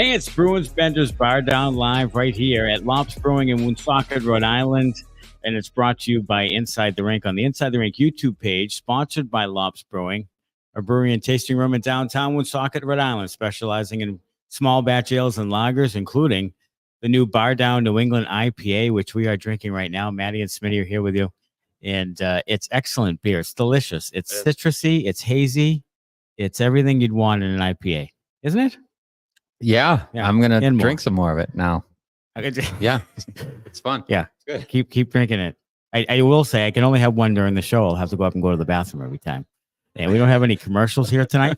Hey, it's Bruins Benders Bar Down live right here at Lops Brewing in Woonsocket, Rhode Island. And it's brought to you by Inside the Rink on the Inside the Rink YouTube page, sponsored by Lops Brewing, a brewery and tasting room in downtown Woonsocket, Rhode Island, specializing in small batch ales and lagers, including the new Bar Down New England IPA, which we are drinking right now. Maddie and Smitty are here with you. And it's excellent beer. It's delicious. It's citrusy. It's hazy. It's everything you'd want in an IPA, isn't it? Yeah, I'm going to drink some more of it now. Yeah, it's fun. Yeah, it's good. Keep drinking it. I will say I can only have one during the show. I'll have to go up and go to the bathroom every time. And we don't have any commercials here tonight,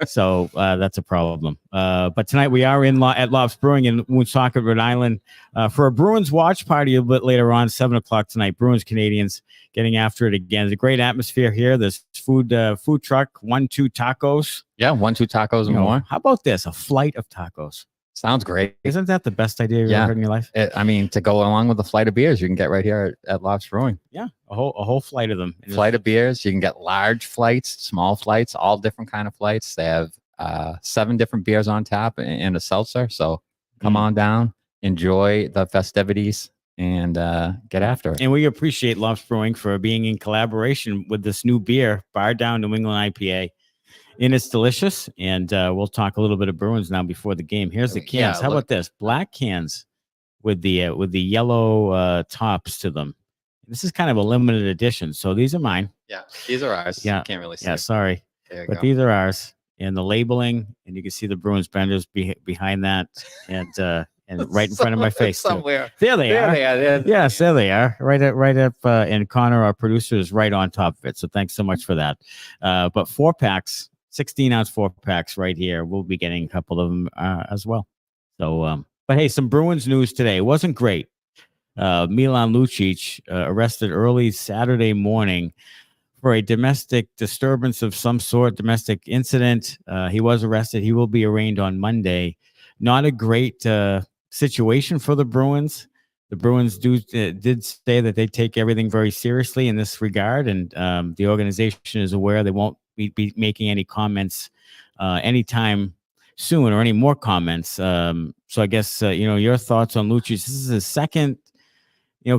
so that's a problem. But tonight we are at Lops Brewing in Woonsocket, Rhode Island, for a Bruins watch party a bit later on, 7 o'clock tonight. Bruins Canadians getting after it again. There's a great atmosphere here. There's food truck, 1-2 tacos. Yeah, 1-2 tacos and more. How about this? A flight of tacos. Sounds great. Isn't that the best idea you've ever heard in your life? I mean, to go along with the flight of beers, you can get right here at Lops Brewing. Yeah, a whole flight of them. Flight of beers. You can get large flights, small flights, all different kind of flights. They have 7 different beers on tap and a seltzer. So come on down, enjoy the festivities, and get after it. And we appreciate Lops Brewing for being in collaboration with this new beer, Bar Down New England IPA. And it's delicious. And we'll talk a little bit of Bruins now before the game. Here's the cans. How about this? Black cans with the yellow tops to them. This is kind of a limited edition. So these are mine. Yeah, these are ours. Yeah, you can't really see. Yeah, sorry. But these are ours. And the labeling, and you can see the Bruins Benders behind that, and right in front of my face. Somewhere. There they are. Yes, there they are. Right up. And Connor, our producer, is right on top of it. So thanks so much for that. But 4-packs. 16-ounce 4-packs right here. We'll be getting a couple of them as well. So, but hey, some Bruins news today. It wasn't great. Milan Lucic arrested early Saturday morning for a domestic disturbance of some sort, domestic incident. He was arrested. He will be arraigned on Monday. Not a great situation for the Bruins. The Bruins did say that they take everything very seriously in this regard, and the organization is aware they won't be making any comments anytime soon, or any more comments. So I guess your thoughts on Lucic. This is his second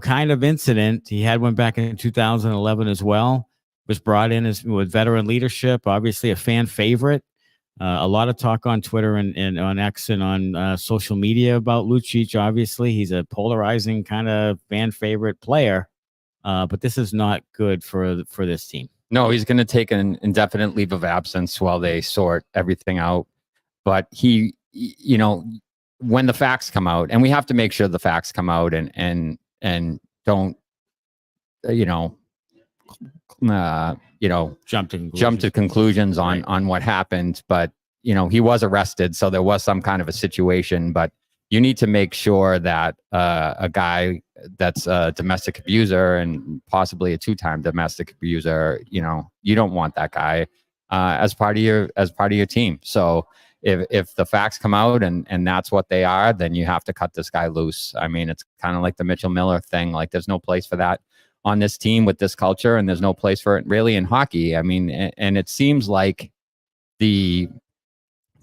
kind of incident. He had one back in 2011 as well. Was brought in with veteran leadership, obviously a fan favorite. A lot of talk on Twitter and on X and on social media about Lucic. Obviously, he's a polarizing kind of fan favorite player, but this is not good for this team. No, he's going to take an indefinite leave of absence while they sort everything out. But he, when the facts come out, and we have to make sure the facts come out and don't, jump to conclusions on what happened. But he was arrested, so there was some kind of a situation. But you need to make sure that a guy that's a domestic abuser and possibly a 2-time domestic abuser, you don't want that guy as part of your team. So if the facts come out and that's what they are, then you have to cut this guy loose. I mean, it's kind of like the Mitchell Miller thing. Like, there's no place for that on this team with this culture, and there's no place for it really in hockey. I mean, and it seems like the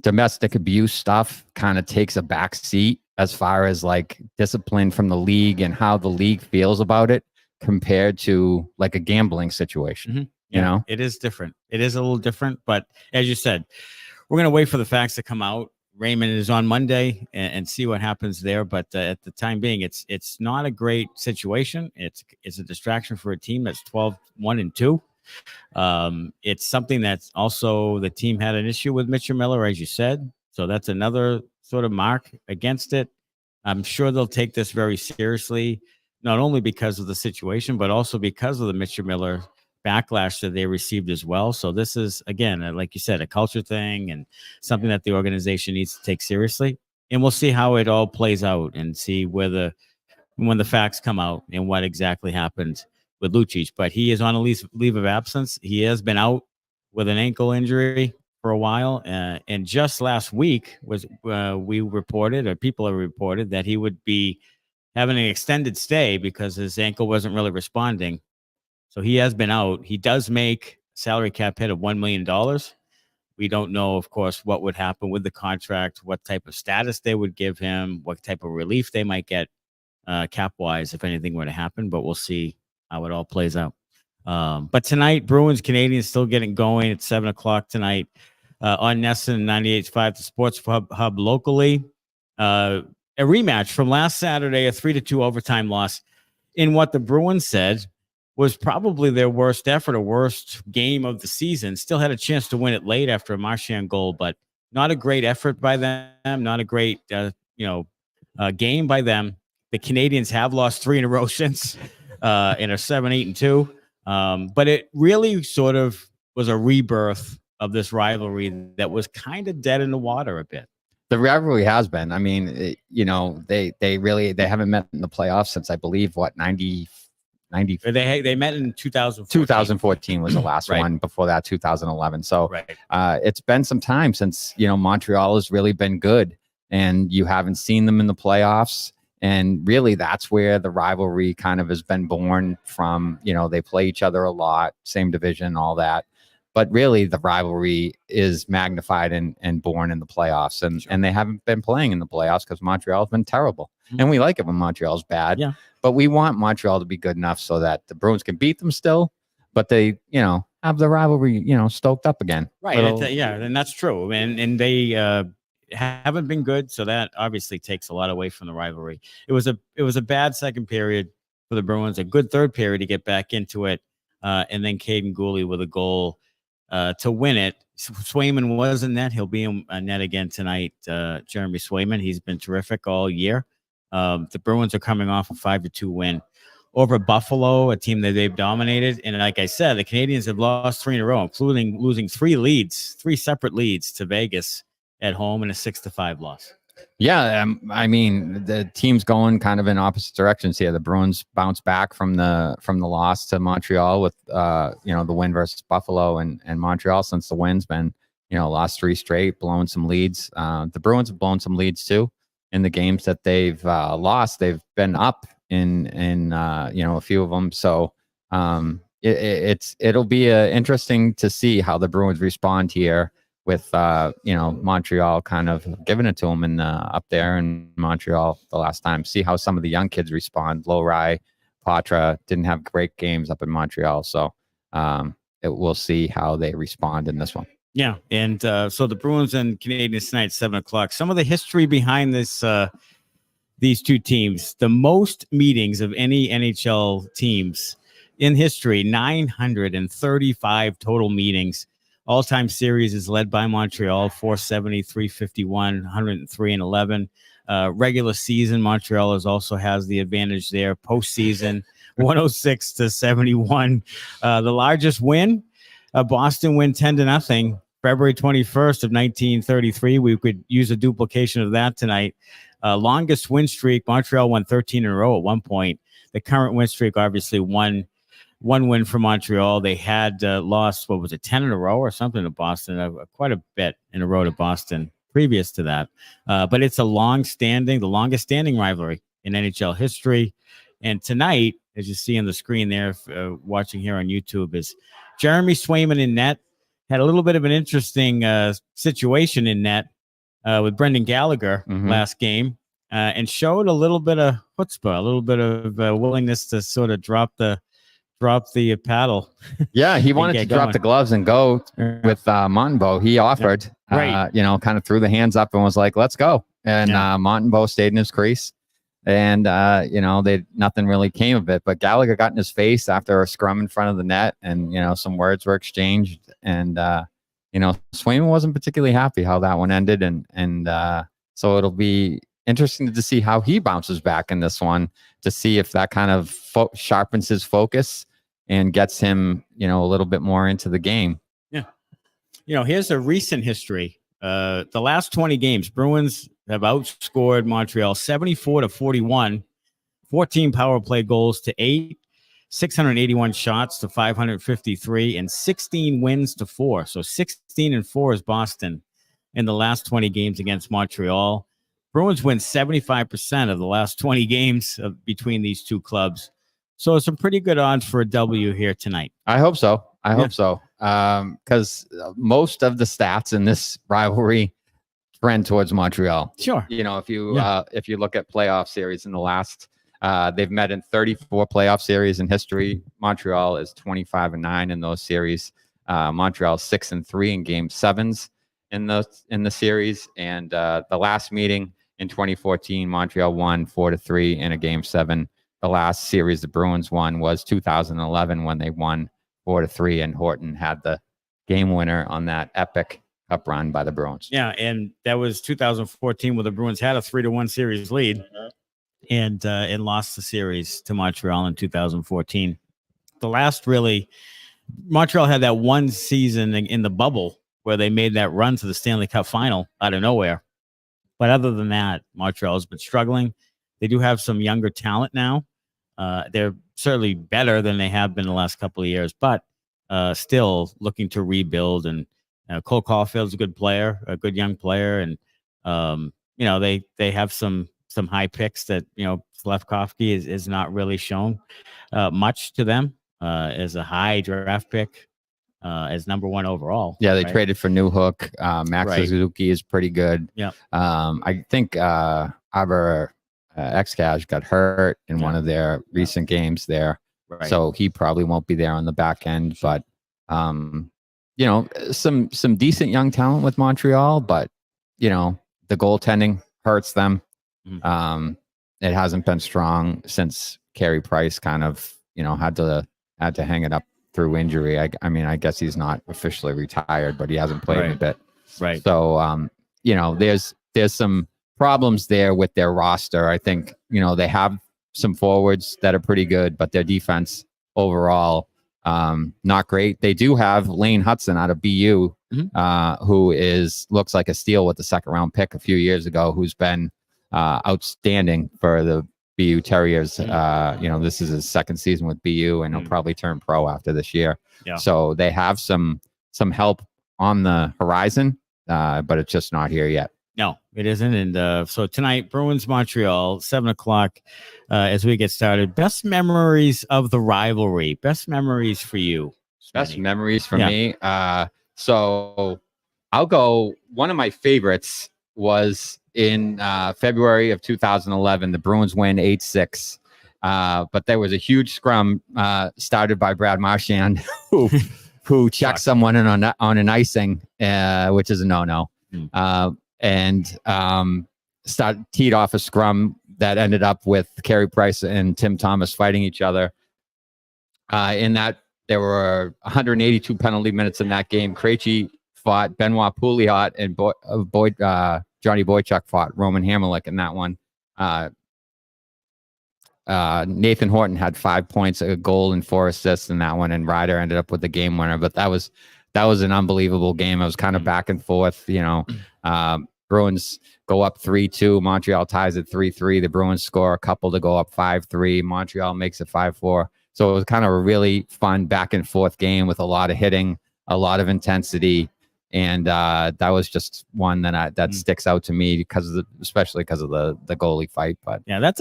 domestic abuse stuff kind of takes a back seat as far as like discipline from the league and how the league feels about it compared to like a gambling situation. Mm-hmm. It is different. It is a little different, but as you said, we're going to wait for the facts to come out. Raymond is on Monday and see what happens there. But at the time being, it's not a great situation. It's a distraction for a team that's 12-1-2. It's something that's also, the team had an issue with Mitchell Miller, as you said. So that's another sort of mark against it. I'm sure they'll take this very seriously, not only because of the situation, but also because of the Mitchell Miller backlash that they received as well. So this is, again, like you said, a culture thing and something that the organization needs to take seriously. And we'll see how it all plays out and see when the facts come out and what exactly happened with Lucic. But he is on a leave of absence. He has been out with an ankle injury for a while. And just last week people have reported that he would be having an extended stay because his ankle wasn't really responding. So he has been out. He does make salary cap hit of $1 million. We don't know, of course, what would happen with the contract, what type of status they would give him, what type of relief they might get cap-wise if anything were to happen. But we'll see how it all plays out. But tonight, Bruins Canadiens still getting going at 7 o'clock tonight on Nesson 98.5, the Sports Hub locally. A rematch from last Saturday, a 3-2 overtime loss in what the Bruins said was probably their worst effort, or worst game of the season. Still had a chance to win it late after a Marchand goal, but not a great effort by them. Not a great, game by them. The Canadiens have lost 3 in a row since and are 7-8-2. But it really sort of was a rebirth of this rivalry that was kind of dead in the water a bit. The rivalry has been. I mean, they haven't met in the playoffs since, I believe, 90. They met in 2014. 2014 was the last Right. one. Before that, 2011. So Right. It's been some time since, Montreal has really been good, and you haven't seen them in the playoffs. And really, that's where the rivalry kind of has been born from. They play each other a lot, same division, all that. But really, the rivalry is magnified and born in the playoffs. And they haven't been playing in the playoffs because Montreal's been terrible. Mm-hmm. And we like it when Montreal's bad. Yeah. But we want Montreal to be good enough so that the Bruins can beat them still. But they, have the rivalry, stoked up again. Right. And that's true. And they haven't been good. So that obviously takes a lot away from the rivalry. It was a bad second period for the Bruins, a good third period to get back into it. And then Caden Gooley with a goal to win it. Swayman was in net. He'll be in net again tonight. Jeremy Swayman. He's been terrific all year. The Bruins are coming off a 5-2 win over Buffalo, a team that they've dominated. And like I said, the Canadiens have lost 3 in a row, including losing 3 separate leads to Vegas at home, and a 6-5 loss. Yeah, I mean, the team's going kind of in opposite directions here. The Bruins bounce back from the loss to Montreal with the win versus Buffalo, and Montreal, since the win's been lost 3 straight, blowing some leads. The Bruins have blown some leads too in the games that they've lost. They've been up in a few of them. So it'll be interesting to see how the Bruins respond here, with Montreal kind of giving it to them up there in Montreal the last time. See how some of the young kids respond. Lohrei, Patra didn't have great games up in Montreal, so we'll see how they respond in this one. Yeah, and so the Bruins and Canadiens tonight, 7 o'clock. Some of the history behind this, these two teams: the most meetings of any NHL teams in history, 935 total meetings. All-time series is led by Montreal, 470, 351, 103, and 11. Regular season, Montreal also has the advantage there. Postseason, 106-71. The largest win, Boston win 10-0, February 21st of 1933. We could use a duplication of that tonight. Longest win streak, Montreal won 13 in a row at one point. The current win streak, obviously, one win for Montreal. They had lost, 10 in a row or something to Boston, quite a bit in a row to Boston previous to that. But it's the longest standing rivalry in NHL history. And tonight, as you see on the screen there, watching here on YouTube, is Jeremy Swayman in net. Had a little bit of an interesting situation in net with Brendan Gallagher last game, and showed a little bit of chutzpah, a little bit of willingness to sort of drop the paddle. Yeah, he wanted to drop the gloves and go with Montembeault. He offered, right. Kind of threw the hands up and was like, let's go. And Montembeault stayed in his crease. And, nothing really came of it. But Gallagher got in his face after a scrum in front of the net, and, some words were exchanged. And, Swayman wasn't particularly happy how that one ended. And so it'll be interesting to see how he bounces back in this one, to see if that kind of sharpens his focus and gets him, a little bit more into the game. Yeah. Here's a recent history. The last 20 games, Bruins have outscored Montreal 74-41, 14 power play goals to 8, 681 shots to 553, and 16 wins to 4. So 16-4 is Boston in the last 20 games against Montreal. Bruins win 75% of the last 20 games between these two clubs. So some pretty good odds for a W here tonight. I hope so. I hope so. Because most of the stats in this rivalry trend towards Montreal. Sure. You know, if you look at playoff series in the last, they've met in 34 playoff series in history. Montreal is 25-9 in those series. Montreal 6-3 in game sevens in the series. And the last meeting in 2014, Montreal won 4-3 in a game seven. The last series the Bruins won was 2011 when they won 4-3, and Horton had the game winner on that epic cup run by the Bruins. Yeah, and that was 2014 where the Bruins had a 3-1 series lead, and lost the series to Montreal in 2014. The last really, Montreal had that one season in the bubble where they made that run to the Stanley Cup final out of nowhere. But other than that, Montreal has been struggling. They do have some younger talent now. They're certainly better than they have been the last couple of years, but still looking to rebuild. And Cole Caulfield's a good player, a good young player, and they have some high picks that Slafkovsky is not really shown much to them as a high draft pick, as number one overall. Yeah, they right? traded for Newhook. Max Suzuki is pretty good. Yeah, I think Aber Xcash got hurt in one of their recent games there, so he probably won't be there on the back end. But some decent young talent with Montreal, but the goaltending hurts them. It hasn't been strong since Carey Price kind of had to hang it up through injury. I mean, I guess he's not officially retired, but he hasn't played in a bit. Right. So there's some problems there with their roster. I think they have some forwards that are pretty good, but their defense overall not great. They do have Lane Hudson out of BU, who looks like a steal with the second round pick a few years ago, who's been outstanding for the BU Terriers. This is his second season with BU, and he'll probably turn pro after this year. Yeah. So they have some help on the horizon, but it's just not here yet. No, it isn't. And so tonight, Bruins Montreal, 7:00 as we get started. Best memories of the rivalry. Best memories for you. Best memories for me. So I'll go. One of my favorites was in February of 2011. The Bruins win 8-6. But there was a huge scrum started by Brad Marchand who checked someone in on an icing, which is a no-no. And teed off a scrum that ended up with Carey Price and Tim Thomas fighting each other. In that, there were 182 penalty minutes in that game. Krejci fought Benoit Pouliot, and Johnny Boychuk fought Roman Hamrlik in that one. Nathan Horton had 5 points, a goal, and 4 assists in that one, and Ryder ended up with the game winner. But that was an unbelievable game. It was kind of back and forth. Bruins go up 3-2. Montreal ties at 3-3. The Bruins score a couple to go up 5-3. Montreal makes it 5-4. So it was kind of a really fun back and forth game with a lot of hitting, a lot of intensity. And that was just one that sticks out to me especially because of the goalie fight. But yeah, that's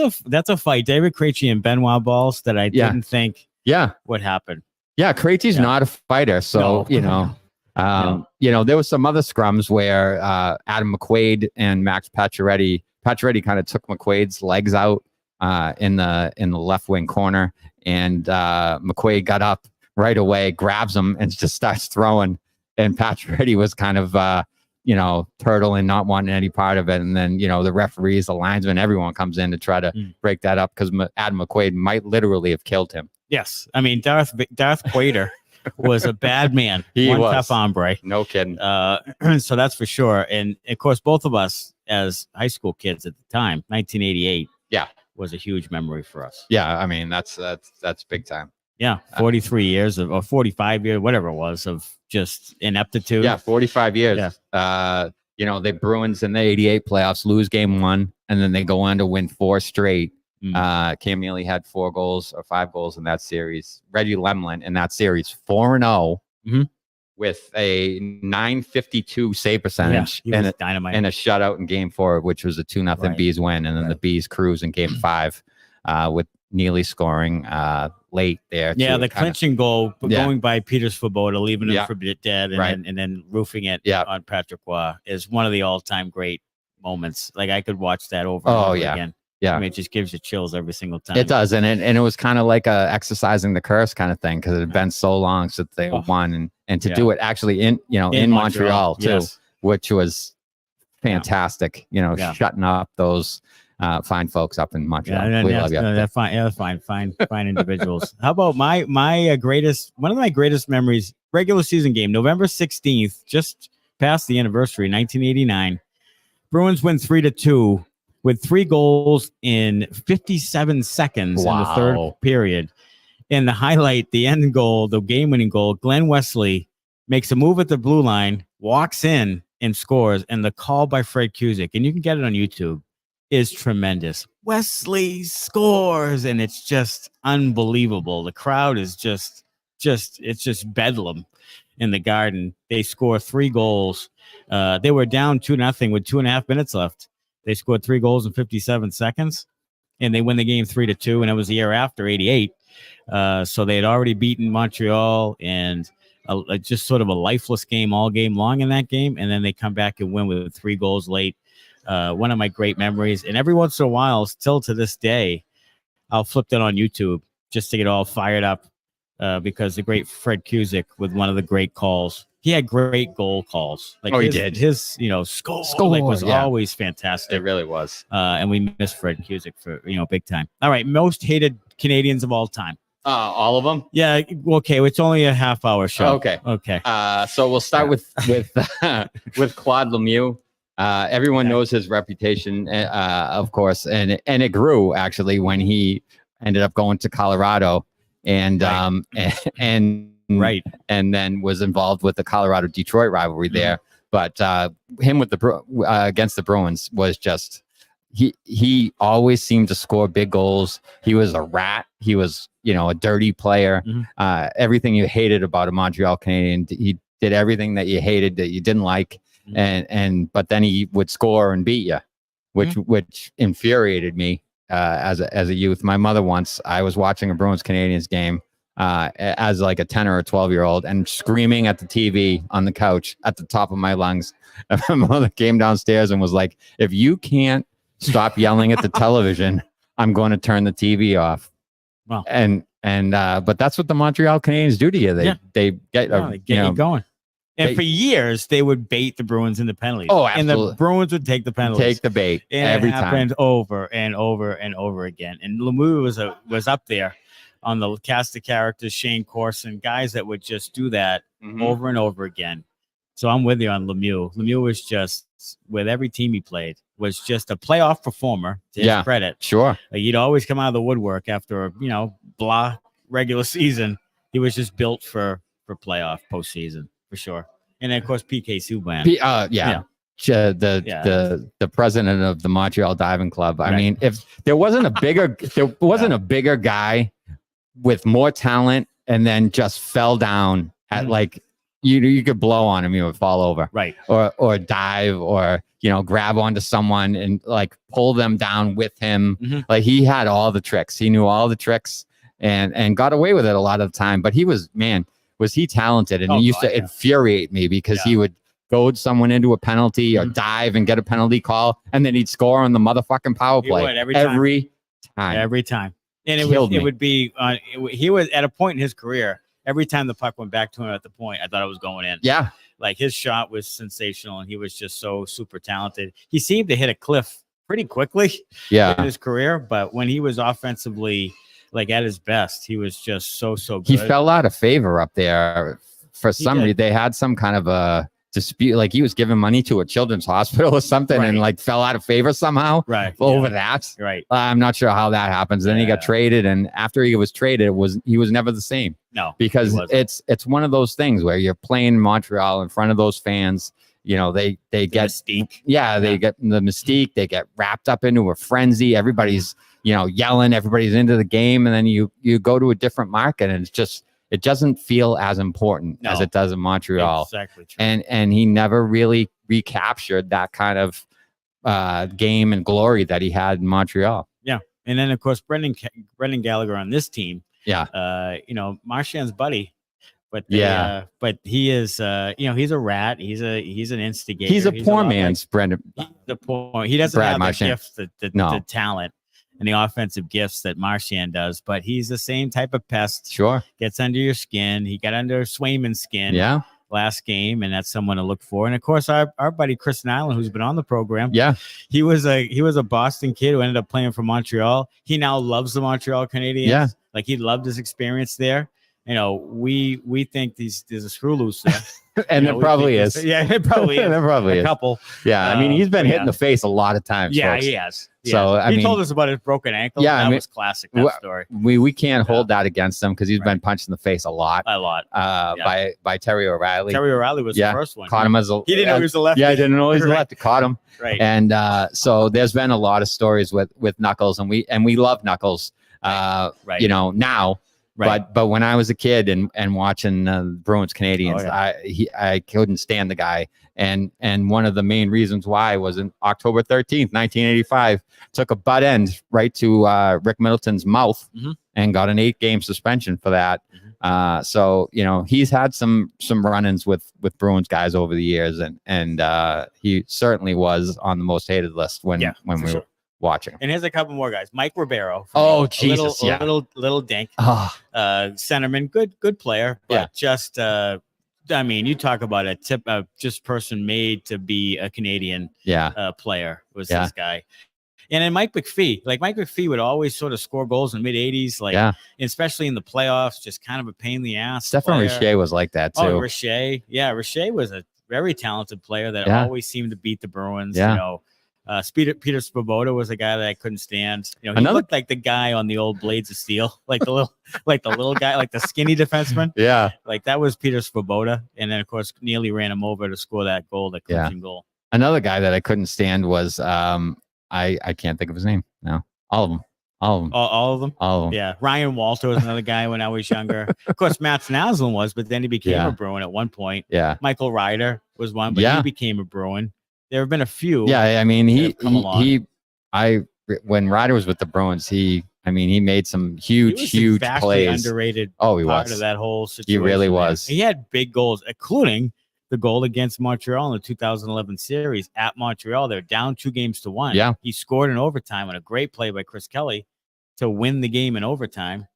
a fight. David Krejci and Benoit balls that I didn't think would happen. Yeah, Krejci's not a fighter, so there was some other scrums where Adam McQuaid and Max Pacioretty kind of took McQuaid's legs out in the left wing corner, and McQuaid got up right away, grabs him, and just starts throwing. And Pacioretty was kind of turtling, not wanting any part of it. And then the referees, the linesmen, everyone comes in to try to break that up because Adam McQuaid might literally have killed him. Yes, I mean Darth Quader was a bad man. He was tough hombre. No kidding. So that's for sure. And of course, both of us as high school kids at the time, 1988, was a huge memory for us. Yeah, I mean that's big time. Yeah, 43 years or 45 years, whatever it was, of just ineptitude. Yeah, 45 years. Yeah. The Bruins in the 88 playoffs lose game 1, and then they go on to win 4 straight. Cam Neely had 4 goals or 5 goals in that series. Reggie Lemlin in that series 4-0 with a .952 save percentage and a shutout in game 4, which was a 2-0 Bees win. And then the Bees cruise in game 5 with Neely scoring late there. Yeah, the clinching goal, going by Peter Svoboda, leaving him for dead, and then roofing it on Patrick Roy is one of the all-time great moments. Like, I could watch that over and over again. Yeah, I mean, it just gives you chills every single time. It does, and it was kind of like exercising the curse kind of thing, because it had been so long since they won, and to do it actually in Montreal too, which was fantastic. Shutting up those fine folks up in Montreal. We love you. They're fine individuals. How about one of my greatest memories? Regular season game, November 16th, just past the anniversary, 1989. Bruins win 3-2 with 3 goals in 57 seconds in the third period. And the highlight, the end goal, the game-winning goal, Glenn Wesley makes a move at the blue line, walks in and scores. And the call by Fred Cusick, and you can get it on YouTube, is tremendous. Wesley scores, and it's just unbelievable. The crowd is just it's just bedlam in the Garden. They score 3 goals. They were down 2-0 with 2.5 minutes left. They scored 3 goals in 57 seconds, and they win the game 3-2. And it was the year after, 88. So they had already beaten Montreal, and just sort of a lifeless game all game long in that game. And then they come back and win with 3 goals late. One of my great memories. And every once in a while, still to this day, I'll flip that on YouTube just to get all fired up, because the great Fred Cusick with one of the great calls. He had great goal calls. Like he did. His, score was always fantastic. It really was. And we miss Fred Cusick for, big time. All right. Most hated Canadians of all time. All of them? Yeah. Okay. It's only a half-hour show. Okay. Okay. So we'll start with Claude Lemieux. Everyone knows his reputation, of course, and it grew actually when he ended up going to Colorado, and and then was involved with the Colorado-Detroit rivalry there. But him with against the Bruins was just he always seemed to score big goals. He was a rat. He was a dirty player. Everything you hated about a Montreal Canadian, he did everything that you hated, that you didn't like. But then he would score and beat you, which infuriated me as a youth. My mother once, I was watching a Bruins Canadians game as like a 10 or a 12-year-old, and screaming at the TV on the couch at the top of my lungs. And my mother came downstairs and was like, "If you can't stop yelling at the television, I'm going to turn the TV off." Wow. But that's what the Montreal Canadiens do to you. They get you going. And for years, they would bait the Bruins in the penalties. Oh, absolutely. And the Bruins would take the penalties. Take the bait every time. It happened over and over and over again. And Lemieux was up there on the cast of characters, Shane Corson, guys that would just do that over and over again. So I'm with you on Lemieux. Lemieux was just, with every team he played, was just a playoff performer, to his credit. Sure. He'd always come out of the woodwork after a, blah regular season. He was just built for playoff postseason. For sure. And then, of course, PK Subban. The president of the Montreal Diving Club. I mean, if there wasn't a bigger guy with more talent, and then just fell down at like you could blow on him, he would fall over, right? Or dive, or grab onto someone and like pull them down with him. Like, he had all the tricks. He knew all the tricks and got away with it a lot of the time. But was he talented? And he used to infuriate me, because he would goad someone into a penalty or dive and get a penalty call, and then he'd score on the motherfucking power play every time. And it would be he was at a point in his career, every time the puck went back to him at the point, I thought it was going in. Yeah. Like, his shot was sensational, and he was just so super talented. He seemed to hit a cliff pretty quickly in his career, but when he was offensively like at his best, he was just so good. He fell out of favor up there for some reason. They had some kind of a dispute, like he was giving money to a children's hospital or something, and like fell out of favor somehow over that. Right. I'm not sure how that happens. Then he got traded, and after he was traded, he was never the same. No, because it's one of those things where you're playing Montreal in front of those fans. They get mystique. They get the mystique. They get wrapped up into a frenzy. Everybody's yelling. Everybody's into the game, and then you go to a different market, and it doesn't feel as important as it does in Montreal. Exactly true. And he never really recaptured that kind of game and glory that he had in Montreal. Yeah. And then of course Brendan Gallagher on this team. Yeah. Marchand's buddy. But but he is he's a rat. He's an instigator. He's a poor man's Brendan. He doesn't Brad have Marchand. the gifts, the talent and the offensive gifts that Marchand does, but he's the same type of pest. Sure. Gets under your skin. He got under Swayman's skin last game, and that's someone to look for. And of course, our buddy Chris Nyland, who's been on the program. Yeah. He was a Boston kid who ended up playing for Montreal. He now loves the Montreal Canadiens. Yeah. Like he loved his experience there. We think there's a screw loose there. And there probably is. Yeah, it probably is. There probably a is. Couple. Yeah, I mean, he's been hit in the face a lot of times. Yeah, folks. he has. So he told us about his broken ankle. Yeah, that was classic. That story. We can't hold that against him because he's been punched in the face a lot. By Terry O'Reilly. Terry O'Reilly was the first one. Caught him as he didn't know he was a lefty. Yeah, I didn't know he was a lefty. Caught him. Right. And so there's been a lot of stories with Knuckles, and we love Knuckles. Now. Right. But when I was a kid and watching Bruins Canadiens, I couldn't stand the guy. And one of the main reasons why was in October 13th, 1985, took a butt end right to Rick Middleton's mouth and got an 8-game suspension for that. So he's had some run-ins with Bruins guys over the years, and he certainly was on the most hated list when we were watching. And here's a couple more guys. Mike Ribeiro. Oh, Jesus. Little dink. Centerman, good player. But just, you talk about a tip of just person made to be a Canadian player was this guy. And then Mike McPhee. Like Mike McPhee would always sort of score goals in the mid-'80s, especially in the playoffs, just kind of a pain in the ass. Stefan Richer was like that, too. Oh, Richer. Yeah, Richer was a very talented player that always seemed to beat the Bruins, Peter Svoboda was a guy that I couldn't stand. He looked like the guy on the old Blades of Steel, like the little guy, like the skinny defenseman. Yeah, like that was Peter Svoboda, and then of course Neely ran him over to score that clinching goal. Another guy that I couldn't stand was I can't think of his name now. All of them. All of them. Yeah, Ryan Walter was another guy when I was younger. Of course, Mats Naslund was, but then he became a Bruin at one point. Yeah, Michael Ryder was one, but he became a Bruin. There have been a few. Yeah, I mean, when Ryder was with the Bruins, he made some huge plays. Underrated. Oh, he part was of that whole situation. He really was. He had big goals, including the goal against Montreal in the 2011 series at Montreal. They're down 2-1. Yeah, he scored in overtime on a great play by Chris Kelly to win the game in overtime,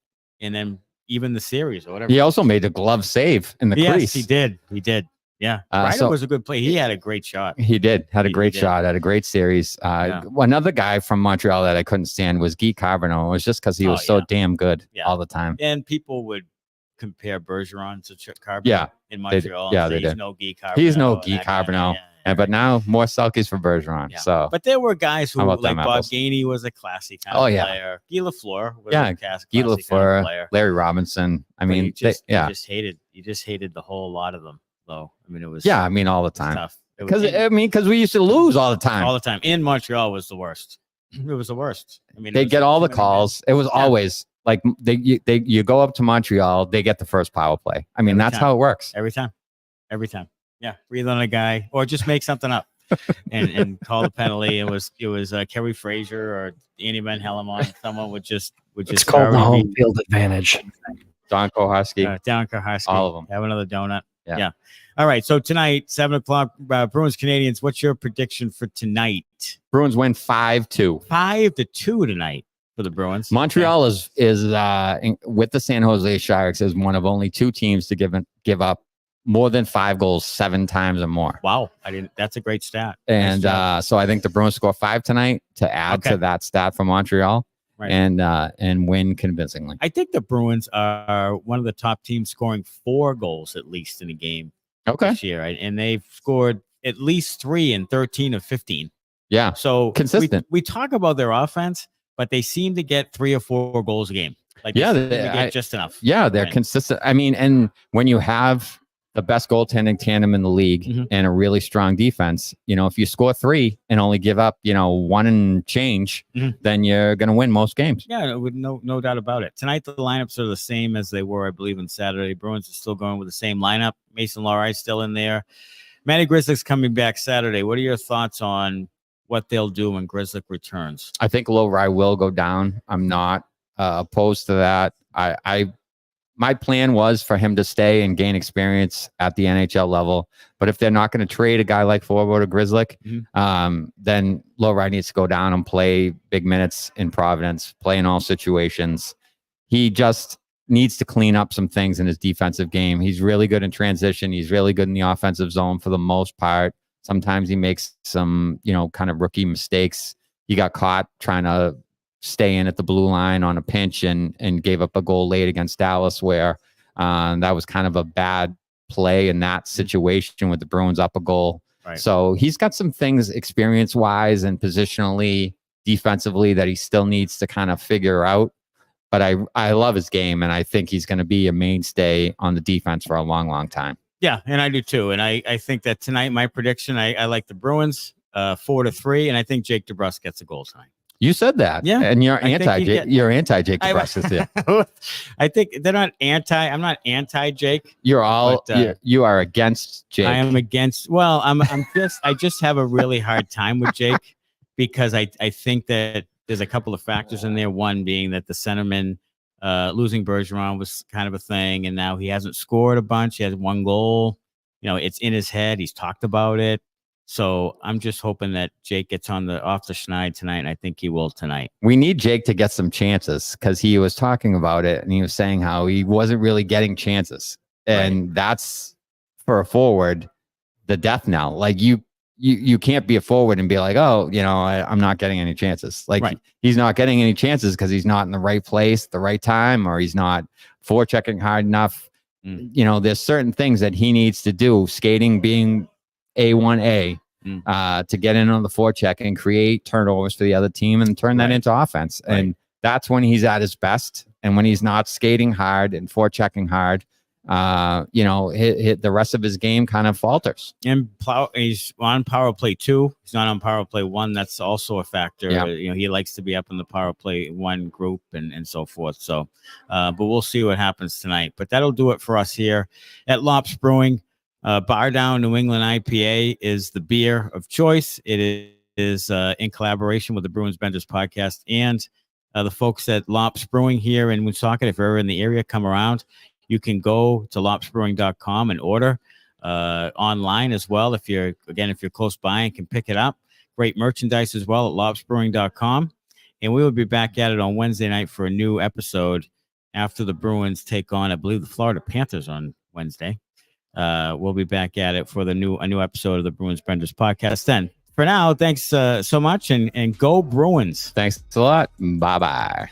and then even the series or whatever. He also made a glove save in the crease. He did. Yeah, Ryder was a good play. He had a great shot. He did. Had a great shot. Had a great series. Another guy from Montreal that I couldn't stand was Guy Carbonneau. It was just because he was so damn good all the time. And people would compare Bergeron to Carbonneau in Montreal. They did. He's no Guy Carbonneau. He's no Guy Carbonneau. But now more Selkies for Bergeron. Yeah. So, but there were guys who like Bob Gainey was a classy kind of player. Guy Lafleur was a classy Lafleur, kind of player. Larry Robinson. I mean, you just hated the whole lot of them. Though it was all the time. Tough. Because we used to lose all the time. In Montreal was the worst. It was the worst. They get all the calls. It was always like you go up to Montreal, they get the first power play. That's how it works every time. Yeah, breathe on a guy or just make something up and call the penalty. It was Kerry Fraser or Andy Van Hellemond. Someone would just. It's called the home field advantage. Don Koharski. Don Koharski. All of them. Have another donut. Yeah. All right. So tonight, 7:00, Bruins Canadiens. What's your prediction for tonight? Bruins win 5-2. 5-2 tonight for the Bruins. Montreal is with the San Jose Sharks is one of only 2 teams to give up more than 5 goals 7 times or more. Wow. That's a great stat. And so I think the Bruins score 5 tonight to add to that stat for Montreal. Right. And win convincingly. I think the Bruins are one of the top teams scoring 4 goals at least in a game this year, right? And they've scored at least 3 in 13 of 15. Yeah, so consistent. We talk about their offense, but they seem to get 3 or 4 goals a game. Like they get just enough. Yeah, they're consistent. And when you have the best goaltending tandem in the league and a really strong defense, if you score 3 and only give up, 1 and change, then you're going to win most games. Yeah, with no doubt about it. Tonight, the lineups are the same as they were, I believe, on Saturday. Bruins are still going with the same lineup. Mason Lohrei still in there. Matty Grizzlick's coming back Saturday. What are your thoughts on what they'll do when Grizzly returns. I think Lowry will go down. I'm not opposed to that. My plan was for him to stay and gain experience at the NHL level. But if they're not going to trade a guy like Forward or Grizzly, then Lowry needs to go down and play big minutes in Providence, play in all situations. He just needs to clean up some things in his defensive game. He's really good in transition. He's really good in the offensive zone for the most part. Sometimes he makes some, kind of rookie mistakes. He got caught trying to stay in at the blue line on a pinch and gave up a goal late against Dallas, where that was kind of a bad play in that situation with the Bruins up a goal. Right. So he's got some things experience-wise and positionally, defensively, that he still needs to kind of figure out. But I love his game, and I think he's going to be a mainstay on the defense for a long, long time. Yeah, and I do too. And I think that tonight, my prediction, I like the Bruins 4-3, and I think Jake DeBrusk gets a goal tonight. You said that, yeah, and you're anti-Jake DeBrusk. I think they're not anti. I'm not anti-Jake. You're all you are against Jake. I am against. Well, I just have a really hard time with Jake because I think that there's a couple of factors in there. One being that the centerman losing Bergeron was kind of a thing, and now he hasn't scored a bunch. He has one goal. It's in his head. He's talked about it. So I'm just hoping that Jake gets off the schneid tonight, and I think he will tonight. We need Jake to get some chances because he was talking about it, and he was saying how he wasn't really getting chances. And that's, for a forward, the death knell. Like you can't be a forward and be like, oh, I'm not getting any chances. Like he's not getting any chances because he's not in the right place at the right time, or he's not forechecking hard enough. There's certain things that he needs to do, skating being A1A, to get in on the forecheck and create turnovers for the other team and turn that into offense. Right. And that's when he's at his best. And when he's not skating hard and forechecking hard, the rest of his game kind of falters. And he's on power play 2. He's not on power play 1. That's also a factor. Yeah. He likes to be up in the power play 1 group and so forth. So, but we'll see what happens tonight. But that'll do it for us here at Lops Brewing. Bar Down New England IPA is the beer of choice. It is in collaboration with the Bruins Benders podcast and the folks at Lops Brewing here in Woonsocket. If you're ever in the area, come around. You can go to lopsbrewing.com and order online as well. If you're close by and can pick it up. Great merchandise as well at lopsbrewing.com. And we will be back at it on Wednesday night for a new episode after the Bruins take on, I believe, the Florida Panthers on Wednesday. We'll be back at it for a new episode of the Bruins Benders podcast. Then for now, thanks so much and go Bruins. Thanks a lot. Bye-bye.